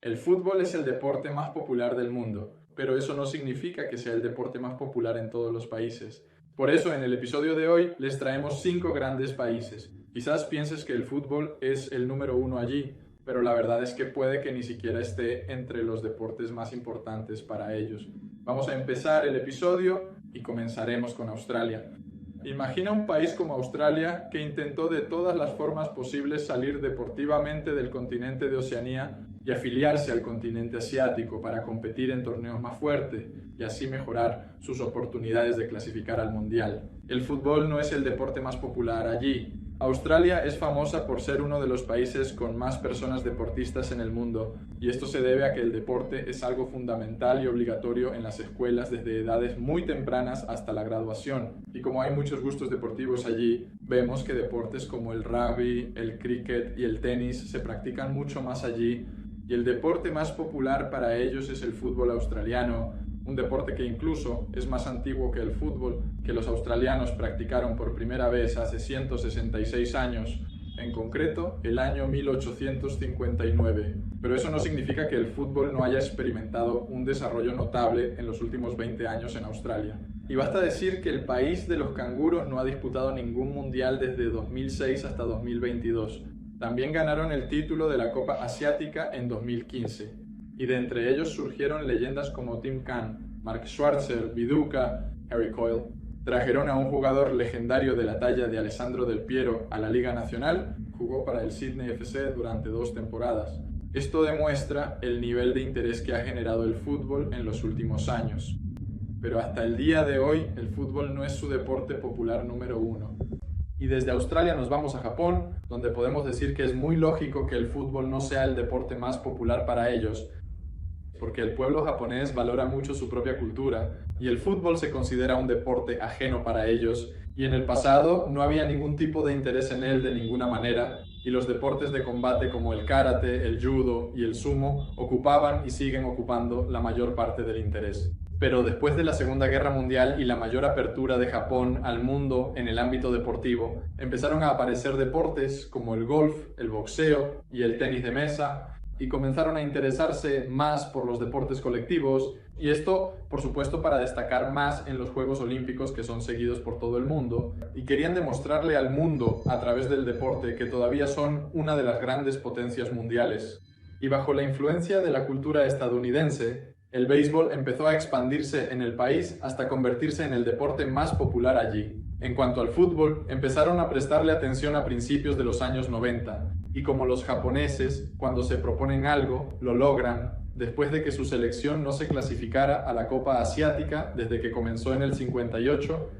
El fútbol es el deporte más popular del mundo, pero eso no significa que sea el deporte más popular en todos los países. Por eso, en el episodio de hoy les traemos 5 grandes países. Quizás pienses que el fútbol es el número uno allí, pero la verdad es que puede que ni siquiera esté entre los deportes más importantes para ellos. Vamos a empezar el episodio y comenzaremos con Australia. Imagina un país como Australia que intentó de todas las formas posibles salir deportivamente del continente de Oceanía y afiliarse al continente asiático para competir en torneos más fuertes y así mejorar sus oportunidades de clasificar al mundial. El fútbol no es el deporte más popular allí. Australia es famosa por ser uno de los países con más personas deportistas en el mundo, y esto se debe a que el deporte es algo fundamental y obligatorio en las escuelas desde edades muy tempranas hasta la graduación. Y como hay muchos gustos deportivos allí, vemos que deportes como el rugby, el cricket y el tenis se practican mucho más allí, y el deporte más popular para ellos es el fútbol australiano, un deporte que incluso es más antiguo que el fútbol, que los australianos practicaron por primera vez hace 166 años, en concreto el año 1859. Pero eso no significa que el fútbol no haya experimentado un desarrollo notable en los últimos 20 años en Australia. Y basta decir que el país de los canguros no ha disputado ningún mundial desde 2006 hasta 2022. También ganaron el título de la Copa Asiática en 2015. Y de entre ellos surgieron leyendas como Tim Khan, Mark Schwarzer, Viduka, Harry Coyle. Trajeron a un jugador legendario de la talla de Alessandro Del Piero a la Liga Nacional, jugó para el Sydney FC durante 2 temporadas. Esto demuestra el nivel de interés que ha generado el fútbol en los últimos años. Pero hasta el día de hoy, el fútbol no es su deporte popular número uno. Y desde Australia nos vamos a Japón, donde podemos decir que es muy lógico que el fútbol no sea el deporte más popular para ellos, porque el pueblo japonés valora mucho su propia cultura y el fútbol se considera un deporte ajeno para ellos, y en el pasado no había ningún tipo de interés en él de ninguna manera, y los deportes de combate como el karate, el judo y el sumo ocupaban y siguen ocupando la mayor parte del interés. Pero después de la Segunda Guerra Mundial y la mayor apertura de Japón al mundo en el ámbito deportivo, empezaron a aparecer deportes como el golf, el boxeo y el tenis de mesa, y comenzaron a interesarse más por los deportes colectivos, y esto, por supuesto, para destacar más en los Juegos Olímpicos, que son seguidos por todo el mundo, y querían demostrarle al mundo a través del deporte que todavía son una de las grandes potencias mundiales. Y bajo la influencia de la cultura estadounidense, el béisbol empezó a expandirse en el país hasta convertirse en el deporte más popular allí. En cuanto al fútbol, empezaron a prestarle atención a principios de los años 90, y como los japoneses, cuando se proponen algo, lo logran, después de que su selección no se clasificara a la Copa Asiática desde que comenzó en el 58,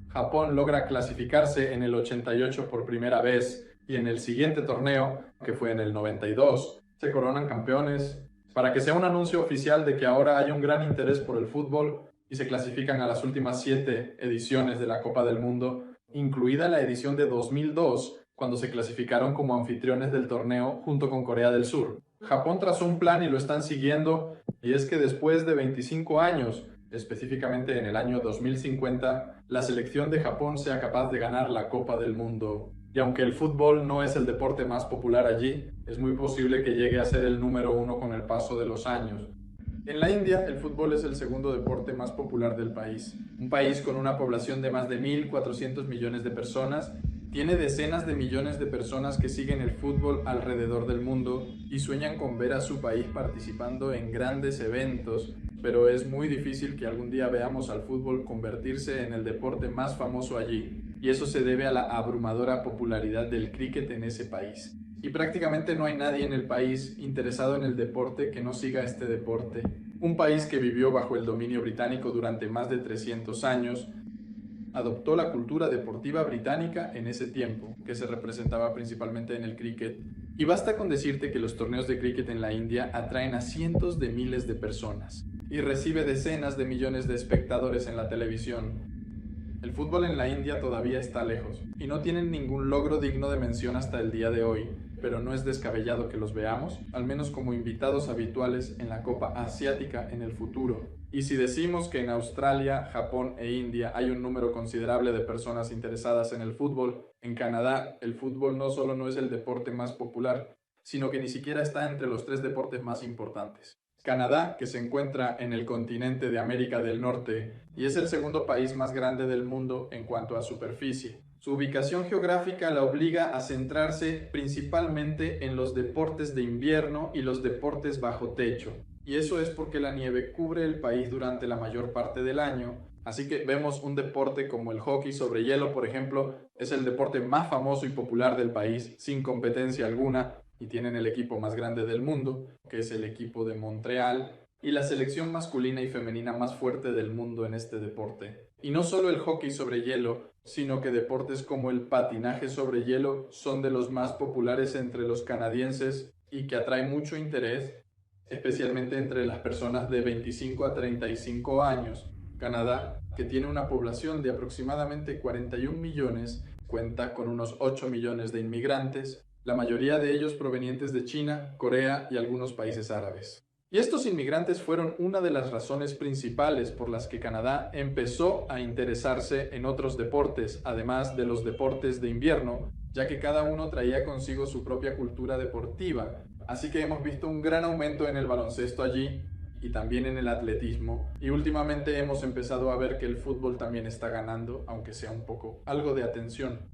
Japón logra clasificarse en el 88 por primera vez, y en el siguiente torneo, que fue en el 92, se coronan campeones, para que sea un anuncio oficial de que ahora hay un gran interés por el fútbol y se clasifican a las últimas 7 ediciones de la Copa del Mundo, incluida la edición de 2002, cuando se clasificaron como anfitriones del torneo junto con Corea del Sur. Japón trazó un plan y lo están siguiendo, y es que después de 25 años, específicamente en el año 2050, la selección de Japón sea capaz de ganar la Copa del Mundo. Y aunque el fútbol no es el deporte más popular allí, es muy posible que llegue a ser el número uno con el paso de los años. En la India, el fútbol es el segundo deporte más popular del país. Un país con una población de más de 1.400 millones de personas, tiene decenas de millones de personas que siguen el fútbol alrededor del mundo y sueñan con ver a su país participando en grandes eventos, pero es muy difícil que algún día veamos al fútbol convertirse en el deporte más famoso allí, y eso se debe a la abrumadora popularidad del cricket en ese país. Y prácticamente no hay nadie en el país interesado en el deporte que no siga este deporte. Un país que vivió bajo el dominio británico durante más de 300 años, adoptó la cultura deportiva británica en ese tiempo, que se representaba principalmente en el cricket. Y basta con decirte que los torneos de cricket en la India atraen a cientos de miles de personas y recibe decenas de millones de espectadores en la televisión. El fútbol en la India todavía está lejos y no tienen ningún logro digno de mención hasta el día de hoy, pero no es descabellado que los veamos, al menos como invitados habituales en la Copa Asiática en el futuro. Y si decimos que en Australia, Japón e India hay un número considerable de personas interesadas en el fútbol, en Canadá el fútbol no solo no es el deporte más popular, sino que ni siquiera está entre los 3 deportes más importantes. Canadá, que se encuentra en el continente de América del Norte y es el segundo país más grande del mundo en cuanto a superficie. Su ubicación geográfica la obliga a centrarse principalmente en los deportes de invierno y los deportes bajo techo. Y eso es porque la nieve cubre el país durante la mayor parte del año. Así que vemos un deporte como el hockey sobre hielo, por ejemplo, es el deporte más famoso y popular del país, sin competencia alguna, y tienen el equipo más grande del mundo, que es el equipo de Montreal, y la selección masculina y femenina más fuerte del mundo en este deporte. Y no solo el hockey sobre hielo, sino que deportes como el patinaje sobre hielo son de los más populares entre los canadienses y que atrae mucho interés, especialmente entre las personas de 25 a 35 años. Canadá, que tiene una población de aproximadamente 41 millones, cuenta con unos 8 millones de inmigrantes, la mayoría de ellos provenientes de China, Corea y algunos países árabes. Y estos inmigrantes fueron una de las razones principales por las que Canadá empezó a interesarse en otros deportes, además de los deportes de invierno, ya que cada uno traía consigo su propia cultura deportiva. Así que hemos visto un gran aumento en el baloncesto allí y también en el atletismo. Y últimamente hemos empezado a ver que el fútbol también está ganando, aunque sea un poco algo de atención.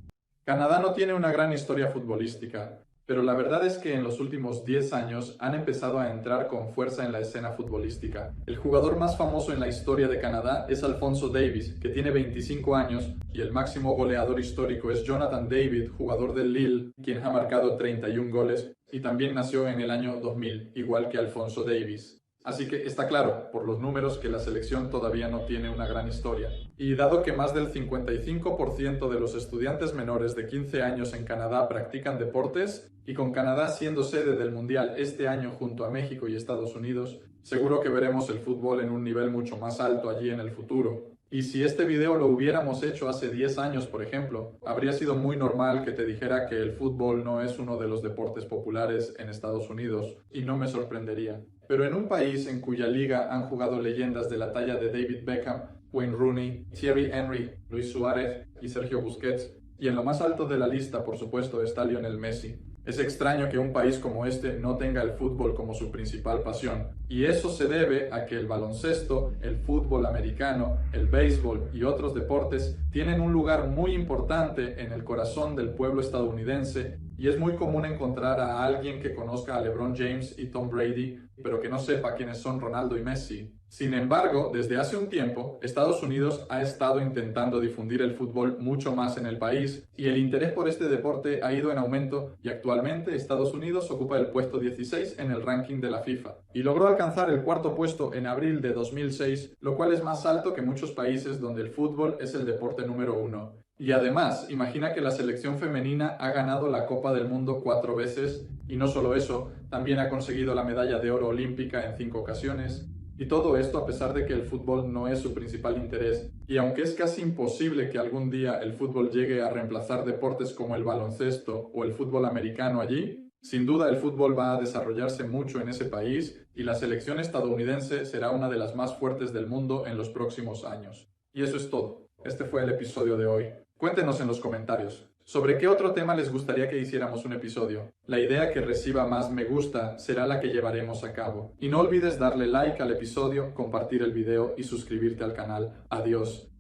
Canadá no tiene una gran historia futbolística, pero la verdad es que en los últimos 10 años han empezado a entrar con fuerza en la escena futbolística. El jugador más famoso en la historia de Canadá es Alphonso Davies, que tiene 25 años, y el máximo goleador histórico es Jonathan David, jugador del Lille, quien ha marcado 31 goles y también nació en el año 2000, igual que Alphonso Davies. Así que está claro, por los números, que la selección todavía no tiene una gran historia. Y dado que más del 55% de los estudiantes menores de 15 años en Canadá practican deportes, y con Canadá siendo sede del Mundial este año junto a México y Estados Unidos, seguro que veremos el fútbol en un nivel mucho más alto allí en el futuro. Y si este video lo hubiéramos hecho hace 10 años, por ejemplo, habría sido muy normal que te dijera que el fútbol no es uno de los deportes populares en Estados Unidos, y no me sorprendería. Pero en un país en cuya liga han jugado leyendas de la talla de David Beckham, Wayne Rooney, Thierry Henry, Luis Suárez y Sergio Busquets, y en lo más alto de la lista, por supuesto, está Lionel Messi. Es extraño que un país como este no tenga el fútbol como su principal pasión, y eso se debe a que el baloncesto, el fútbol americano, el béisbol y otros deportes tienen un lugar muy importante en el corazón del pueblo estadounidense, y es muy común encontrar a alguien que conozca a LeBron James y Tom Brady, pero que no sepa quiénes son Ronaldo y Messi. Sin embargo, desde hace un tiempo, Estados Unidos ha estado intentando difundir el fútbol mucho más en el país y el interés por este deporte ha ido en aumento y actualmente Estados Unidos ocupa el puesto 16 en el ranking de la FIFA y logró alcanzar el cuarto puesto en abril de 2006, lo cual es más alto que muchos países donde el fútbol es el deporte número 1. Y además, imagina que la selección femenina ha ganado la Copa del Mundo 4 veces y no solo eso, también ha conseguido la medalla de oro olímpica en 5 ocasiones. Y todo esto a pesar de que el fútbol no es su principal interés. Y aunque es casi imposible que algún día el fútbol llegue a reemplazar deportes como el baloncesto o el fútbol americano allí, sin duda el fútbol va a desarrollarse mucho en ese país y la selección estadounidense será una de las más fuertes del mundo en los próximos años. Y eso es todo. Este fue el episodio de hoy. Cuéntenos en los comentarios. ¿Sobre qué otro tema les gustaría que hiciéramos un episodio? La idea que reciba más me gusta será la que llevaremos a cabo. Y no olvides darle like al episodio, compartir el video y suscribirte al canal. Adiós.